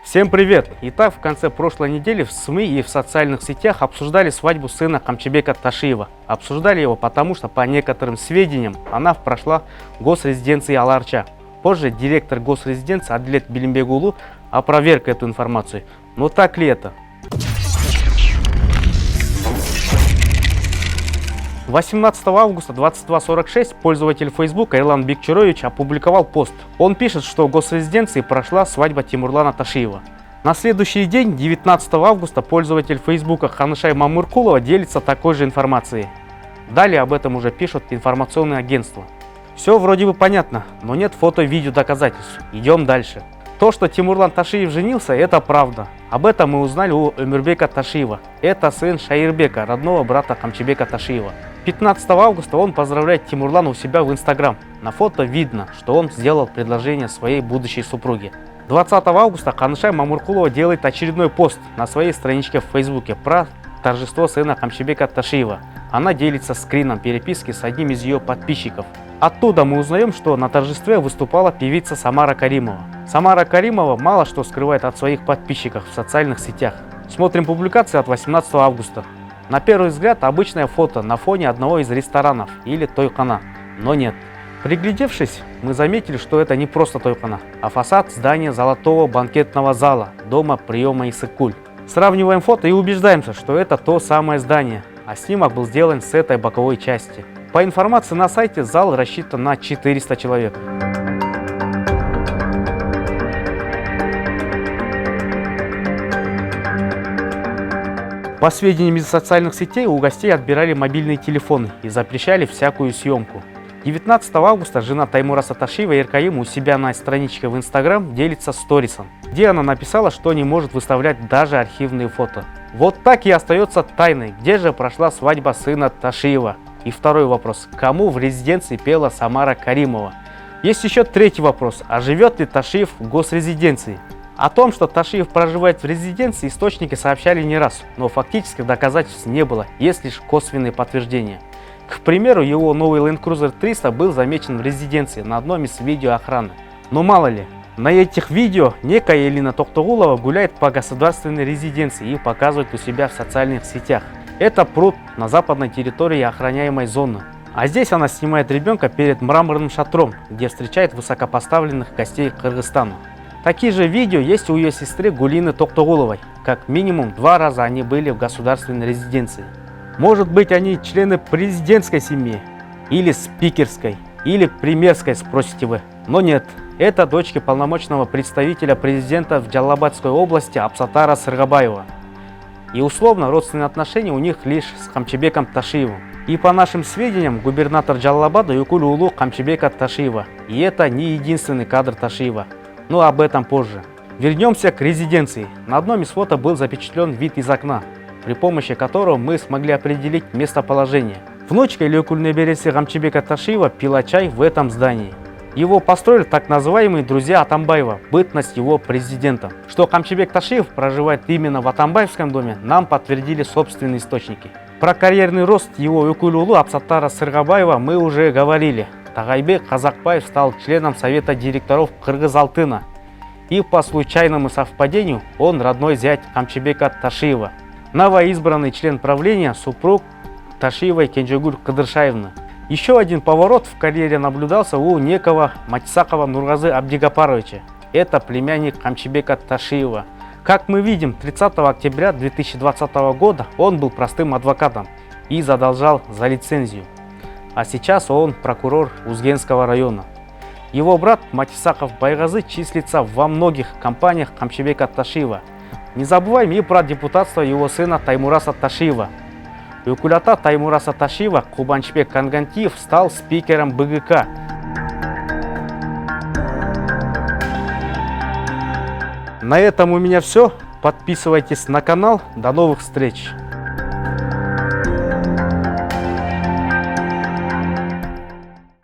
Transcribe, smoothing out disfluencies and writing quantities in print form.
Всем привет! Итак, в конце прошлой недели в СМИ и в социальных сетях обсуждали свадьбу сына Камчыбека Ташиева. Обсуждали его потому, что по некоторым сведениям она прошла в госрезиденции Аларча. Позже директор госрезиденции Адилет Билимбегулу опроверг эту информацию. Но так ли это? 18 августа 22:46 пользователь Facebook Эрлан Бекчурович опубликовал пост. Он пишет, что в госрезиденции прошла свадьба Тимурлана Ташиева. На следующий день, 19 августа, пользователь Facebook Ханышай Мамуркулова делится такой же информацией. Далее об этом уже пишут информационные агентства. Все вроде бы понятно, но нет фото-видео доказательств. Идем дальше. То, что Тимурлан Ташиев женился, это правда. Об этом мы узнали у Эмирбека Ташиева. Это сын Шаирбека, родного брата Камчыбека Ташиева. 15 августа он поздравляет Тимурлана у себя в Инстаграм. На фото видно, что он сделал предложение своей будущей супруге. 20 августа Ханышай Мамуркулова делает очередной пост на своей страничке в Фейсбуке про торжество сына Камчыбека Ташиева. Она делится скрином переписки с одним из ее подписчиков. Оттуда мы узнаем, что на торжестве выступала певица Самара Каримова. Самара Каримова мало что скрывает от своих подписчиков в социальных сетях. Смотрим публикации от 18 августа. На первый взгляд обычное фото на фоне одного из ресторанов или тойхана, но нет. Приглядевшись, мы заметили, что это не просто тойхана, а фасад здания золотого банкетного зала, дома приема Исыкуль. Сравниваем фото и убеждаемся, что это то самое здание, а снимок был сделан с этой боковой части. По информации на сайте, зал рассчитан на 400 человек. По сведениям из социальных сетей, у гостей отбирали мобильные телефоны и запрещали всякую съемку. 19 августа жена Таймураса Ташиева Эркаим у себя на страничке в Инстаграм делится сторисом, где она написала, что не может выставлять даже архивные фото. Вот так и остается тайной, где же прошла свадьба сына Ташиева. И второй вопрос, кому в резиденции пела Самара Каримова? Есть еще третий вопрос, а живет ли Ташиев в госрезиденции? О том, что Ташиев проживает в резиденции, источники сообщали не раз, но фактических доказательств не было, есть лишь косвенные подтверждения. К примеру, его новый Land Cruiser 300 был замечен в резиденции на одном из видео охраны. Но мало ли, на этих видео некая Элина Токтогулова гуляет по государственной резиденции и показывает у себя в социальных сетях. Это пруд на западной территории охраняемой зоны. А здесь она снимает ребенка перед мраморным шатром, где встречает высокопоставленных гостей Кыргызстана. Такие же видео есть у ее сестры Гулины Токтогуловой. Как минимум 2 раза они были в государственной резиденции. Может быть, они члены президентской семьи, или спикерской, или премьерской, спросите вы. Но нет, это дочки полномочного представителя президента в Джалалабадской области Абсатара Сыргабаева. И условно родственные отношения у них лишь с Камчыбеком Ташиевым. И по нашим сведениям, губернатор Джалалабада Юкуль Улу Камчыбека Ташиева. И это не единственный кадр Ташиева. Но об этом позже. Вернемся к резиденции. На одном из фото был запечатлен вид из окна, при помощи которого мы смогли определить местоположение. Внучка Юкуль Небереси Камчыбека Ташиева пила чай в этом здании. Его построили так называемые друзья Атамбаева, бытность его президентом. Что Камчыбек Ташиев проживает именно в Атамбаевском доме, нам подтвердили собственные источники. Про карьерный рост его Юкуль Улу Абсатара Сыргабаева мы уже говорили. Тагайбек Казакбаев стал членом совета директоров Кыргызалтына. И по случайному совпадению он родной зять Камчыбека Ташиева. Новоизбранный член правления супруг Ташиевой Кенжегуль Кыдыршаевны. Еще один поворот в карьере наблюдался у некого Матисакова Нургазы Абдигапаровича. Это племянник Камчыбека Ташиева. Как мы видим, 30 октября 2020 года он был простым адвокатом и задолжал за лицензию. А сейчас он прокурор Узгенского района. Его брат Матисаков Байгазы числится во многих компаниях Камчыбека Ташиева. Не забываем и про депутатство его сына Таймураса Ташиева. Юкулята Таймураса Ташиева Кубанчбек Кангантиев стал спикером БГК. На этом у меня все. Подписывайтесь на канал. До новых встреч!